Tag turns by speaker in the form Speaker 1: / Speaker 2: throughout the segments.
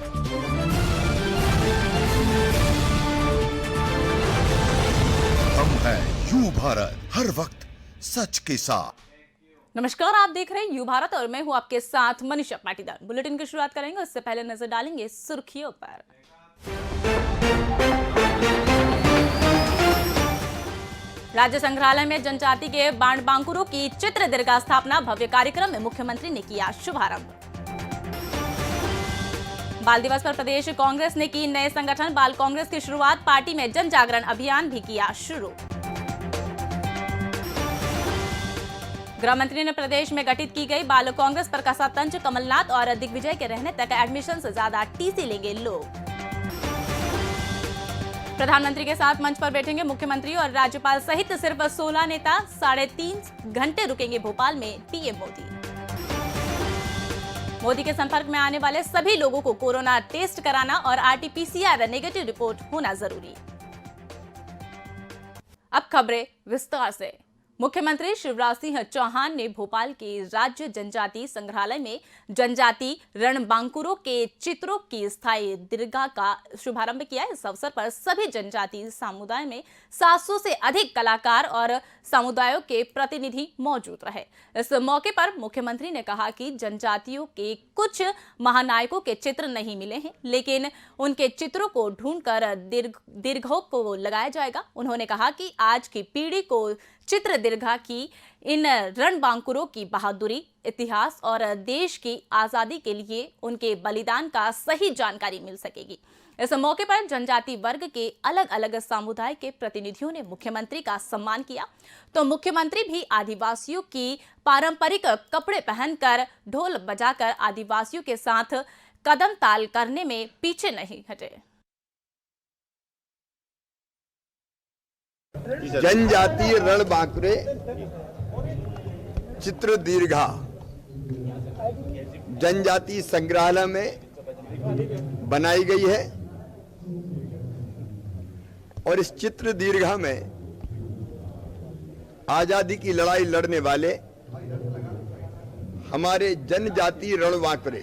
Speaker 1: हम हैं यू भारत, हर वक्त सच के साथ।
Speaker 2: नमस्कार, आप देख रहे हैं यू भारत और मैं हूं आपके साथ मनीषा पाटीदार। बुलेटिन की शुरुआत करेंगे, उससे पहले नजर डालेंगे सुर्खियों पर। राज्य संग्रहालय में जनजाति के बाण बांकुरों की चित्र दीर्घा स्थापना भव्य कार्यक्रम में मुख्यमंत्री ने किया शुभारंभ। बाल दिवस पर प्रदेश कांग्रेस ने की नए संगठन बाल कांग्रेस की शुरुआत, पार्टी में जन जागरण अभियान भी किया शुरू। गृह मंत्री ने प्रदेश में गठित की गई बाल कांग्रेस पर कसा तंज, कमलनाथ और दिग्विजय के रहने तक एडमिशन से ज्यादा टीसी लेंगे लोग। प्रधानमंत्री के साथ मंच पर बैठेंगे मुख्यमंत्री और राज्यपाल सहित सिर्फ 16 नेता। 3.5 घंटे रुकेंगे भोपाल में पीएम मोदी। मोदी के संपर्क में आने वाले सभी लोगों को कोरोना टेस्ट कराना और आरटीपीसीआर नेगेटिव रिपोर्ट होना जरूरी। अब खबरें विस्तार से। मुख्यमंत्री शिवराज सिंह चौहान ने भोपाल के राज्य जनजाति संग्रहालय में जनजाति रणबांकुरों के चित्रों की स्थायी दीर्घा का शुभारंभ किया। इस अवसर पर सभी जनजाति समुदाय में 700 से अधिक कलाकार और समुदायों के प्रतिनिधि मौजूद रहे। इस मौके पर मुख्यमंत्री ने कहा कि जनजातियों के कुछ महानायकों के चित्र नहीं मिले हैं, लेकिन उनके चित्रों को ढूंढकर दीर्घों को लगाया जाएगा। उन्होंने कहा कि आज की पीढ़ी को चित्र दीर्घा की इन रणबांकुरों की बहादुरी, इतिहास और देश की आजादी के लिए उनके बलिदान का सही जानकारी मिल सकेगी। इस मौके पर जनजाति वर्ग के अलग अलग समुदाय के प्रतिनिधियों ने मुख्यमंत्री का सम्मान किया, तो मुख्यमंत्री भी आदिवासियों की पारंपरिक कपड़े पहनकर ढोल बजाकर आदिवासियों के साथ कदम ताल करने में पीछे नहीं हटे।
Speaker 3: जनजातीय रणबांकुरे चित्र दीर्घा जनजातीय संग्रहालय में बनाई गई है और इस चित्र दीर्घा में आजादी की लड़ाई लड़ने वाले हमारे जनजातीय रणबांकुरे,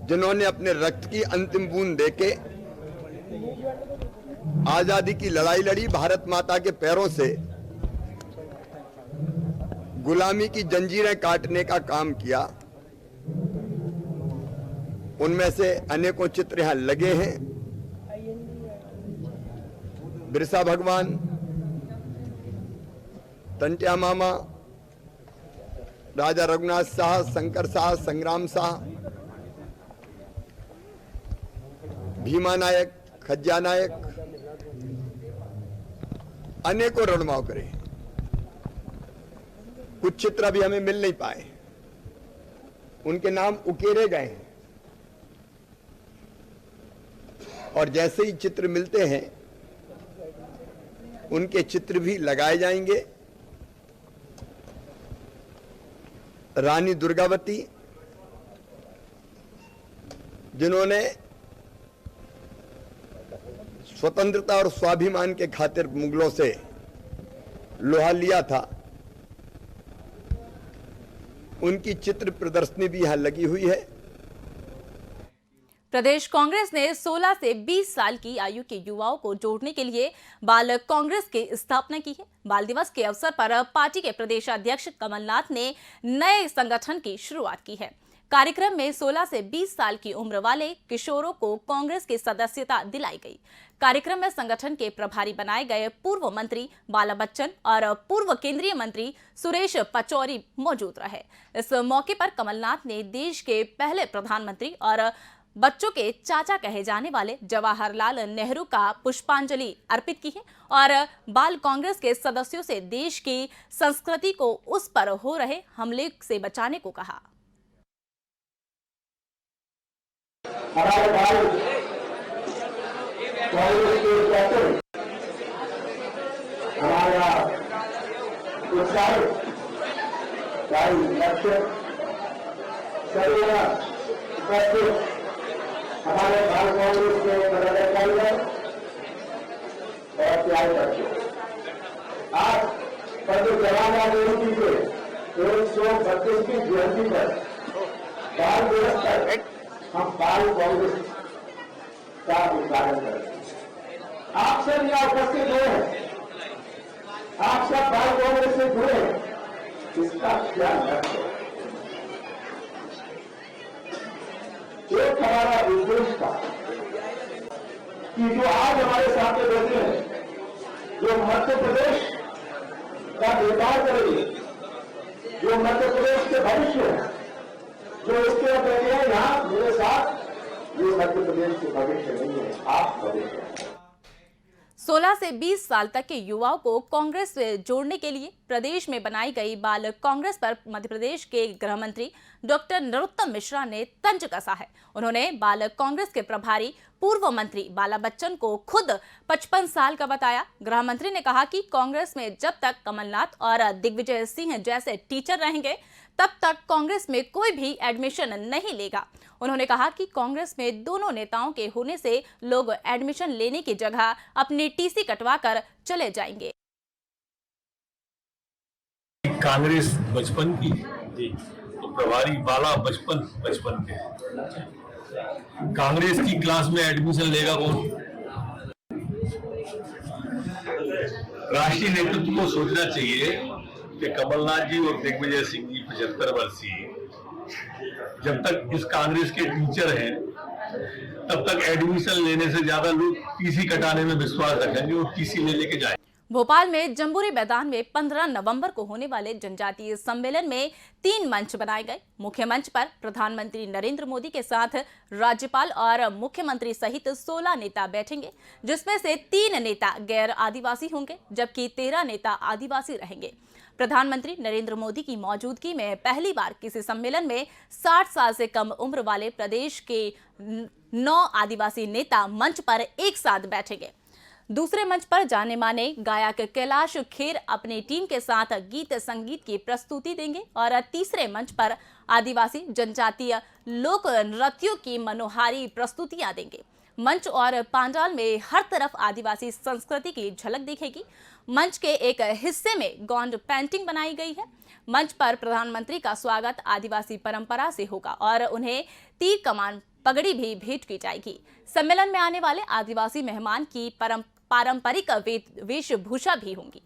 Speaker 3: जिन्होंने अपने रक्त की अंतिम बूंद देके आजादी की लड़ाई लड़ी, भारत माता के पैरों से गुलामी की जंजीरें काटने का काम किया, उनमें से अनेकों चित्र यहां लगे हैं। बिरसा भगवान, टंट्या मामा, राजा रघुनाथ शाह, शंकर शाह, संग्राम शाह, भीमा नायक, खज्जा नायक, अनेकों रणबांकुरे। कुछ चित्र अभी हमें मिल नहीं पाए, उनके नाम उकेरे गए हैं और जैसे ही चित्र मिलते हैं उनके चित्र भी लगाए जाएंगे। रानी दुर्गावती, जिन्होंने स्वतंत्रता और स्वाभिमान के खातिर मुगलों से लोहा लिया था, उनकी चित्र प्रदर्शनी भी यहां लगी हुई है।
Speaker 2: प्रदेश कांग्रेस ने 16 से 20 साल की आयु के युवाओं को जोड़ने के लिए बाल कांग्रेस की स्थापना की है। बाल दिवस के अवसर पर पार्टी के प्रदेश अध्यक्ष कमलनाथ ने नए संगठन की शुरुआत की है। कार्यक्रम में 16 से 20 साल की उम्र वाले किशोरों को कांग्रेस की सदस्यता दिलाई गई। कार्यक्रम में संगठन के प्रभारी बनाए गए पूर्व मंत्री बाला बच्चन और पूर्व केंद्रीय मंत्री सुरेश पचौरी मौजूद रहे। इस मौके पर कमलनाथ ने देश के पहले प्रधानमंत्री और बच्चों के चाचा कहे जाने वाले जवाहरलाल नेहरू का पुष्पांजलि अर्पित की है और बाल कांग्रेस के सदस्यों से देश की संस्कृति को उस पर हो रहे हमले से बचाने को कहा।
Speaker 4: हमारे भाई कांग्रेस के कैप्टन हमारा उत्साही भाई लक्ष्य सभी उपस्थित हमारे बाल कांग्रेस के पदाधिकारीगण और प्यारे बच्चों, आज पंडित जवाहरलाल नेहरू जी के 132वीं जयंती पर बाल दिवस पर हम बाल कांग्रेस का उद्घाटन करेंगे। आप सब यहाँ उपस्थित हुए, आप सब बाल कांग्रेस से जुड़े, इसका क्या लक्ष्य है? एक हमारा उद्देश्य था कि जो आज हमारे सामने बैठे हैं, जो मध्य प्रदेश का निर्माण करेंगे, जो मध्य प्रदेश के भविष्य है, जो इसके बैठे हैं यहाँ मेरे साथ, ये मध्य प्रदेश के भविष्य नहीं है, आप भविष्य है।
Speaker 2: 16 से 20 साल तक के युवाओं को कांग्रेस से जोड़ने के लिए प्रदेश में बनाई गई बाल कांग्रेस पर मध्य प्रदेश के गृह मंत्री डॉक्टर नरोत्तम मिश्रा ने तंज कसा है। उन्होंने बाल कांग्रेस के प्रभारी पूर्व मंत्री बाला बच्चन को खुद 55 साल का बताया। गृह मंत्री ने कहा कि कांग्रेस में जब तक कमलनाथ और दिग्विजय सिंह जैसे टीचर रहेंगे तब तक कांग्रेस में कोई भी एडमिशन नहीं लेगा। उन्होंने कहा कि कांग्रेस में दोनों नेताओं के होने से लोग एडमिशन लेने की जगह अपनी टीसी कटवा कर चले जाएंगे।
Speaker 5: कांग्रेस बचपन की तो प्रभारी बाला बचपन के। कांग्रेस की क्लास में एडमिशन लेगा कौन? राष्ट्रीय नेतृत्व को सोचना चाहिए कि कमलनाथ जी और दिग्विजय सिंह जी 75 वर्षीय, जब तक इस कांग्रेस के टीचर हैं तब तक एडमिशन लेने से ज्यादा लोग टीसी कटाने में विश्वास रखेंगे और टीसी ले लेके जाएंगे।
Speaker 2: भोपाल में जम्बूरी मैदान में 15 नवंबर को होने वाले जनजातीय सम्मेलन में 3 मंच बनाए गए। मुख्य मंच पर प्रधानमंत्री नरेंद्र मोदी के साथ राज्यपाल और मुख्यमंत्री सहित 16 नेता बैठेंगे, जिसमें से 3 नेता गैर आदिवासी होंगे जबकि 13 नेता आदिवासी रहेंगे। प्रधानमंत्री नरेंद्र मोदी की मौजूदगी में पहली बार किसी सम्मेलन में 60 साल से कम उम्र वाले प्रदेश के 9 आदिवासी नेता मंच पर एक साथ बैठेंगे। दूसरे मंच पर जाने माने गायक कैलाश खेर अपनी टीम के साथ गीत संगीत की प्रस्तुति देंगे और तीसरे मंच पर आदिवासी जनजातीय लोक नृत्यों की मनोहारी प्रस्तुतियां देंगे। मंच और पांडाल में हर तरफ आदिवासी संस्कृति की झलक दिखेगी। मंच के एक हिस्से में गोंड पेंटिंग बनाई गई है। मंच पर प्रधानमंत्री का स्वागत आदिवासी परंपरा से होगा और उन्हें तीर कमान पगड़ी भी भेंट की जाएगी। सम्मेलन में आने वाले आदिवासी मेहमान की पारंपरिक वेशभूषा भी होंगी।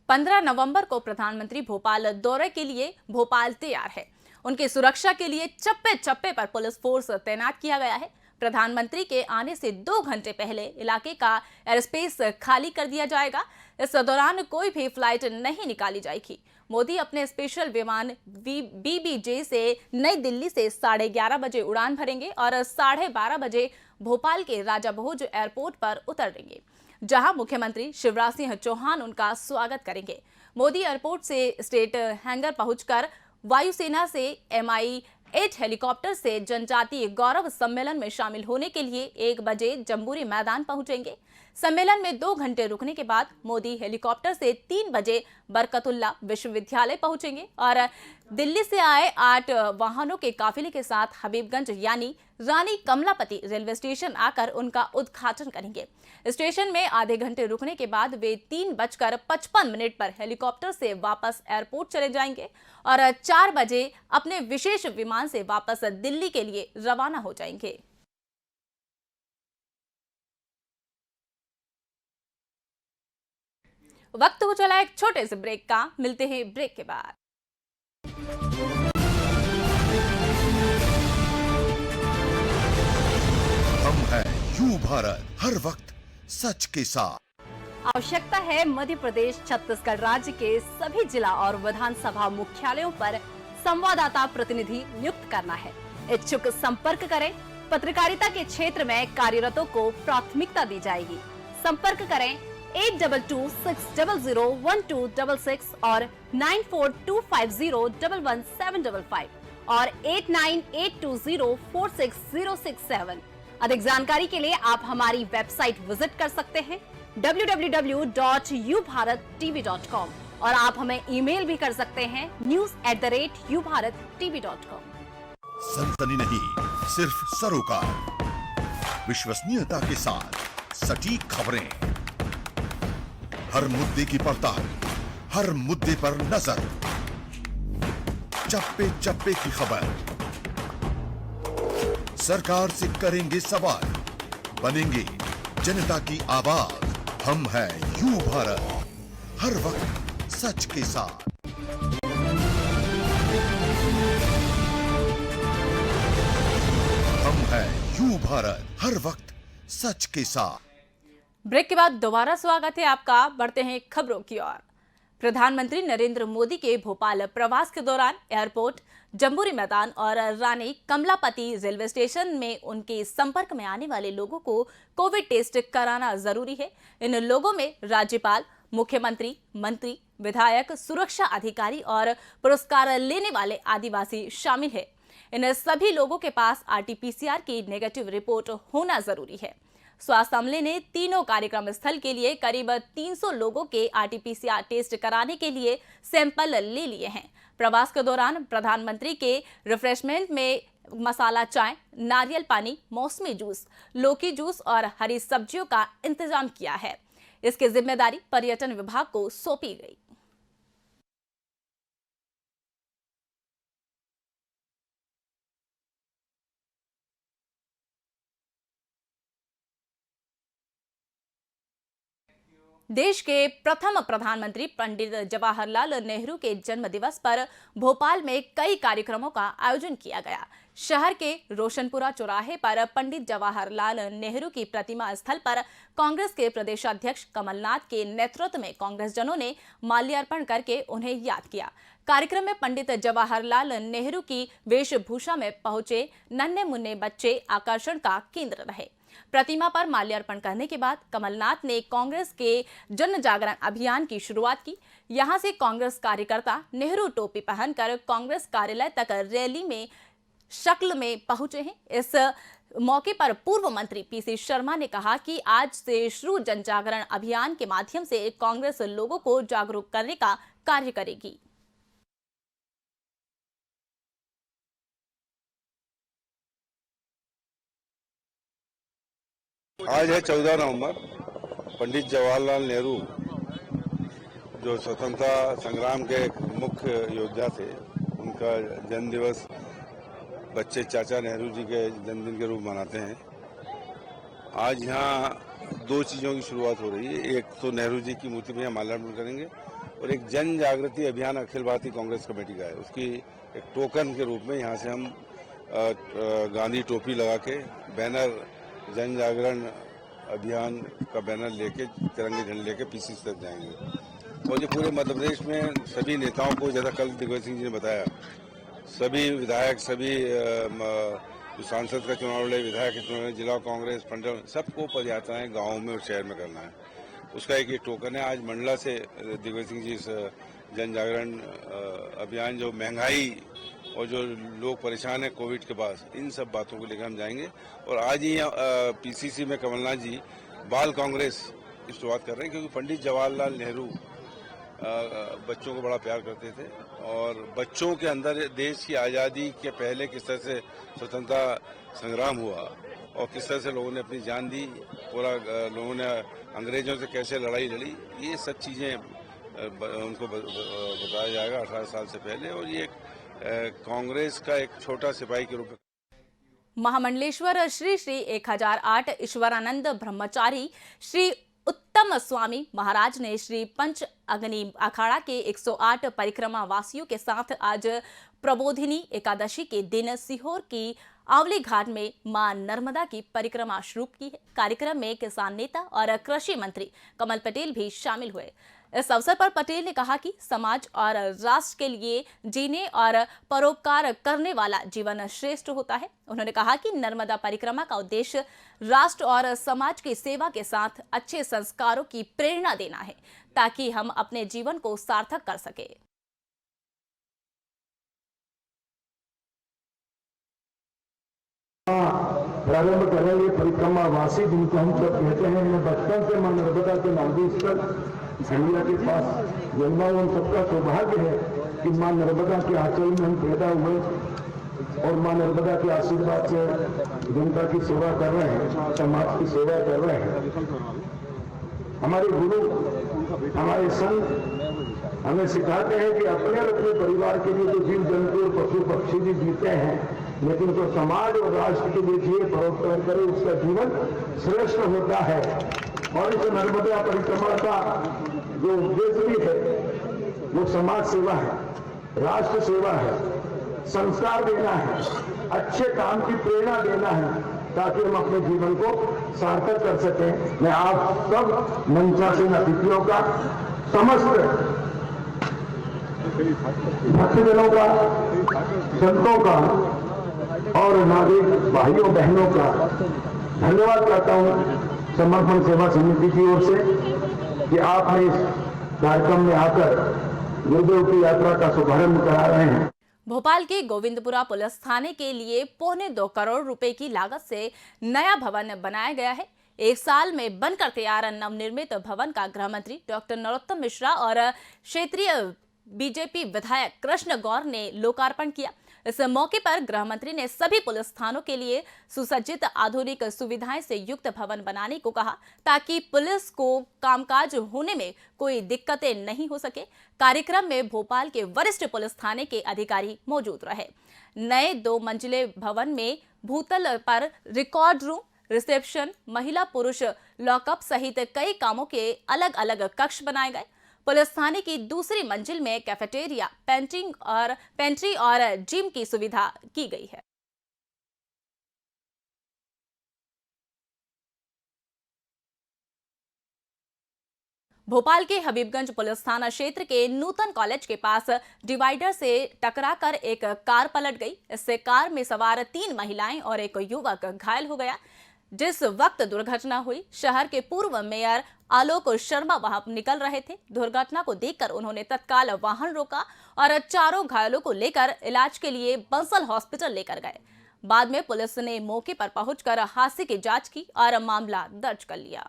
Speaker 2: पंद्रह नवंबर को प्रधानमंत्री भोपाल दौरे के लिए भोपाल तैयार है। उनकी सुरक्षा के लिए चप्पे चप्पे पर पुलिस फोर्स तैनात किया गया है। प्रधानमंत्री के आने से 2 घंटे पहले इलाके का एयरस्पेस खाली कर दिया जाएगा। इस दौरान कोई भी फ्लाइट नहीं निकाली जाएगी। मोदी अपने स्पेशल विमान BBJ से नई दिल्ली से 11:30 बजे उड़ान भरेंगे और 12:30 बजे भोपाल के राजा भोज एयरपोर्ट पर उतरेंगे, जहां मुख्यमंत्री शिवराज सिंह चौहान उनका स्वागत करेंगे। मोदी एयरपोर्ट से स्टेट हैंगर पहुंचकर वायुसेना से Mi-8 हेलीकॉप्टर से जनजातीय गौरव सम्मेलन में शामिल होने के लिए 1 बजे जम्बूरी मैदान पहुंचेंगे। सम्मेलन में 2 घंटे रुकने के बाद मोदी हेलीकॉप्टर से 3 बजे बरकतुल्ला विश्वविद्यालय पहुंचेंगे और दिल्ली से आए 8 वाहनों के काफिले के साथ हबीबगंज यानी रानी कमलापति रेलवे स्टेशन आकर उनका उद्घाटन करेंगे। स्टेशन में आधे घंटे रुकने के बाद वे 3:55 पर हेलीकॉप्टर से वापस एयरपोर्ट चले जाएंगे और 4 बजे अपने विशेष विमान से वापस दिल्ली के लिए रवाना हो जाएंगे। वक्त हो चला एक छोटे से ब्रेक का, मिलते हैं ब्रेक के बाद।
Speaker 1: हम हैं यू भारत, हर वक्त सच के साथ।
Speaker 6: आवश्यकता है मध्य प्रदेश छत्तीसगढ़ राज्य के सभी जिला और विधानसभा मुख्यालयों पर संवाददाता प्रतिनिधि नियुक्त करना है। इच्छुक संपर्क करें। पत्रकारिता के क्षेत्र में कार्यरतों को प्राथमिकता दी जाएगी। संपर्क करें 8226001266 और 9425011755 और 8982046067। अधिक जानकारी के लिए आप हमारी वेबसाइट विजिट कर सकते हैं www.ubharattv.com और आप हमें ईमेल भी कर सकते हैं news@ubharattv.com।
Speaker 1: सनसनी नहीं, सिर्फ सरोकार, विश्वसनीयता के साथ सटीक खबरें, हर मुद्दे की पड़ताल, हर मुद्दे पर नजर, चप्पे चप्पे की खबर, सरकार से करेंगे सवाल, बनेंगे जनता की आवाज। हम हैं यू भारत, हर वक्त सच के साथ। हम हैं यू भारत, हर वक्त सच के साथ।
Speaker 2: ब्रेक के बाद दोबारा स्वागत है आपका। बढ़ते हैं खबरों की ओर। प्रधानमंत्री नरेंद्र मोदी के भोपाल प्रवास के दौरान एयरपोर्ट, जम्बूरी मैदान और रानी कमलापति रेलवे स्टेशन में उनके संपर्क में आने वाले लोगों को कोविड टेस्ट कराना जरूरी है। इन लोगों में राज्यपाल, मुख्यमंत्री, मंत्री, विधायक, सुरक्षा अधिकारी और पुरस्कार लेने वाले आदिवासी शामिल है। इन सभी लोगों के पास RT-PCR की नेगेटिव रिपोर्ट होना जरूरी है। स्वास्थ्य अमले ने तीनों कार्यक्रम स्थल के लिए करीब 300 लोगों के RT-PCR टेस्ट कराने के लिए सैंपल ले लिए हैं। प्रवास के दौरान प्रधानमंत्री के रिफ्रेशमेंट में मसाला चाय, नारियल पानी, मौसमी जूस, लौकी जूस और हरी सब्जियों का इंतजाम किया है। इसकी जिम्मेदारी पर्यटन विभाग को सौंपी गई। देश के प्रथम प्रधानमंत्री पंडित जवाहरलाल नेहरू के जन्म दिवस पर भोपाल में कई कार्यक्रमों का आयोजन किया गया। शहर के रोशनपुरा चौराहे पर पंडित जवाहरलाल नेहरू की प्रतिमा स्थल पर कांग्रेस के प्रदेशाध्यक्ष कमलनाथ के नेतृत्व में कांग्रेस जनों ने माल्यार्पण करके उन्हें याद किया। कार्यक्रम में पंडित जवाहरलाल नेहरू की वेशभूषा में पहुंचे नन्हे मुन्ने बच्चे आकर्षण का केंद्र रहे। प्रतिमा पर माल्यार्पण करने के बाद कमलनाथ ने कांग्रेस के जन जागरण अभियान की शुरुआत की। यहां से कांग्रेस कार्यकर्ता नेहरू टोपी पहनकर कांग्रेस कार्यालय तक रैली में शक्ल में पहुंचे हैं। इस मौके पर पूर्व मंत्री PC शर्मा ने कहा कि आज से शुरू जन जागरण अभियान के माध्यम से कांग्रेस लोगों को जागरूक करने का कार्य करेगी।
Speaker 7: आज है 14 नवंबर। पंडित जवाहरलाल नेहरू जो स्वतंत्रता संग्राम के मुख्य योद्धा थे, उनका जन्म दिवस बच्चे चाचा नेहरू जी के जन्मदिन के रूप मनाते हैं। आज यहाँ दो चीज़ों की शुरुआत हो रही है। एक तो नेहरू जी की मूर्ति में माल्यार्पण करेंगे और एक जन जागृति अभियान अखिल भारतीय कांग्रेस कमेटी का है, उसकी एक टोकन के रूप में यहाँ से हम गांधी टोपी लगा के बैनर, जन जागरण अभियान का बैनर लेके, तिरंगे झंडे लेके PCC तक जाएंगे। और ये पूरे मध्य प्रदेश में सभी नेताओं को, जैसा कल दिग्विजय सिंह जी ने बताया, सभी विधायक, सभी सांसद का चुनाव लड़े, विधायक के चुनाव, जिला कांग्रेस, मंडल, सबको पदयात्राएं गाँव में और शहर में करना है। उसका एक ये टोकन है। आज मंडला से दिग्विजय सिंह जी इस जन जागरण अभियान, जो महंगाई और जो लोग परेशान हैं कोविड के बाद, इन सब बातों को लेकर हम जाएंगे। और आज ही PCC में कमलनाथ जी बाल कांग्रेस की शुरुआत कर रहे हैं, क्योंकि पंडित जवाहरलाल नेहरू बच्चों को बड़ा प्यार करते थे और बच्चों के अंदर देश की आज़ादी के पहले किस तरह से स्वतंत्रता संग्राम हुआ और किस तरह से लोगों ने अपनी जान दी, पूरा लोगों ने अंग्रेजों से कैसे लड़ाई लड़ी, ये सब चीज़ें उनको बताया जाएगा 18 साल से पहले। और ये कांग्रेस का एक छोटा सिपाही के रूप में।
Speaker 2: महामंडलेश्वर श्री श्री 1008 ईश्वरानंद ब्रह्मचारी श्री उत्तम स्वामी महाराज ने श्री पंच अग्नि अखाड़ा के 108 परिक्रमा वासियों के साथ आज प्रबोधिनी एकादशी के दिन सीहोर की आवली घाट में मां नर्मदा की परिक्रमा शुरू की है। कार्यक्रम में किसान नेता और कृषि मंत्री कमल पटेल भी शामिल हुए। इस अवसर पर पटेल ने कहा कि समाज और राष्ट्र के लिए जीने और परोपकार करने वाला जीवन श्रेष्ठ होता है। उन्होंने कहा कि नर्मदा परिक्रमा का उद्देश्य राष्ट्र और समाज की सेवा के साथ अच्छे संस्कारों की प्रेरणा देना है, ताकि हम अपने जीवन को सार्थक कर सके।
Speaker 4: प्रारंभ करेंगे परिक्रमा वासी, जिनको हम सब कहते हैं। मैं बचपन से मां नर्मदा के नदी स्थल झंडिया के पास जन्मा हूं। सबका सौभाग्य है कि मां नर्मदा के आंचल में हम पैदा हुए। और मां नर्मदा के आशीर्वाद से जनता की सेवा कर रहे हैं, समाज की सेवा कर रहे हैं। हमारे गुरु, हमारे संत हमें सिखाते हैं कि अपने और अपने परिवार के लिए तो जीव जंतु और पशु पक्षी भी जीते हैं, लेकिन जो समाज और राष्ट्र के लिए जिए परोपकार करे उसका जीवन श्रेष्ठ होता है। और इस नर्मदा परिक्रमा का जो उद्देश्य भी है वो समाज सेवा है, राष्ट्र सेवा है, संस्कार देना है, अच्छे काम की प्रेरणा देना है, ताकि हम अपने जीवन को सार्थक कर सकें। मैं आप सब मंचासीन अतिथियों का, समस्त भक्तजनों का, संतों का और नागरिक भाइयों बहनों का धन्यवाद करता हूं समर्पण सेवा समिति की ओर से कि आपने इस कार्यक्रम में आकर गुरुदेव की यात्रा का शुभारंभ करा रहे हैं।
Speaker 2: भोपाल के गोविंदपुरा पुलिस थाने के लिए 1.25 करोड़ रुपए की लागत से नया भवन बनाया गया है। एक साल में बनकर तैयार नवनिर्मित भवन का गृह मंत्री डॉक्टर नरोत्तम मिश्रा और क्षेत्रीय बीजेपी विधायक कृष्ण गौर ने लोकार्पण किया। इस मौके पर गृह मंत्री ने सभी पुलिस थानों के लिए सुसज्जित आधुनिक सुविधाएं से युक्त भवन बनाने को कहा, ताकि पुलिस को कामकाज होने में कोई दिक्कतें नहीं हो सके। कार्यक्रम में भोपाल के वरिष्ठ पुलिस थाने के अधिकारी मौजूद रहे। नए 2 मंजिले भवन में भूतल पर रिकॉर्ड रूम, रिसेप्शन, महिला पुरुष लॉकअप सहित कई कामों के अलग अलग कक्ष बनाए गए। पुलिस थाने की दूसरी मंजिल में कैफेटेरिया, पेंट्री और जिम की सुविधा की गई है। भोपाल के हबीबगंज पुलिस थाना क्षेत्र के नूतन कॉलेज के पास डिवाइडर से टकराकर एक कार पलट गई। इससे कार में सवार 3 महिलाएं और एक युवक घायल हो गया। जिस वक्त दुर्घटना हुई, शहर के पूर्व मेयर आलोक शर्मा वहां निकल रहे थे। दुर्घटना को देखकर उन्होंने तत्काल वाहन रोका और चारों घायलों को लेकर इलाज के लिए बंसल हॉस्पिटल लेकर गए। बाद में पुलिस ने मौके पर पहुंचकर हादसे की जांच की और मामला दर्ज कर लिया।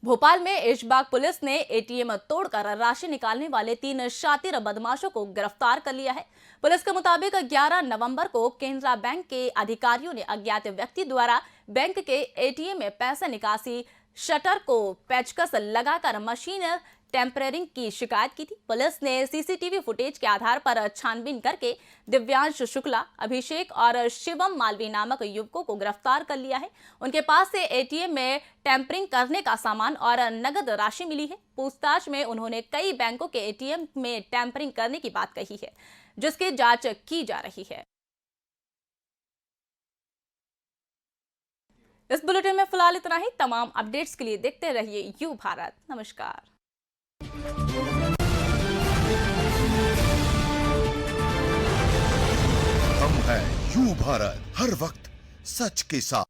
Speaker 2: भोपाल में ऐशबाग पुलिस ने एटीएम तोड़कर राशि निकालने वाले 3 शातिर बदमाशों को गिरफ्तार कर लिया है। पुलिस के मुताबिक 11 नवंबर को केनरा बैंक के अधिकारियों ने अज्ञात व्यक्ति द्वारा बैंक के एटीएम में पैसे निकासी शटर को पेचकस लगाकर मशीन टेम्परिंग की शिकायत की थी। पुलिस ने सीसीटीवी फुटेज के आधार पर छानबीन करके दिव्यांश शुक्ला, अभिषेक और शिवम मालवी नामक युवकों को गिरफ्तार कर लिया है। उनके पास से एटीएम में टेम्परिंग करने का सामान और नगद राशि मिली है। पूछताछ में उन्होंने कई बैंकों के एटीएम में टेम्परिंग करने की बात कही है, जिसकी जांच की जा रही है। इस बुलेटिन में फिलहाल इतना ही। तमाम अपडेट्स के लिए देखते रहिए यू भारत। नमस्कार।
Speaker 1: हम हैं यू भारत, हर वक्त सच के साथ।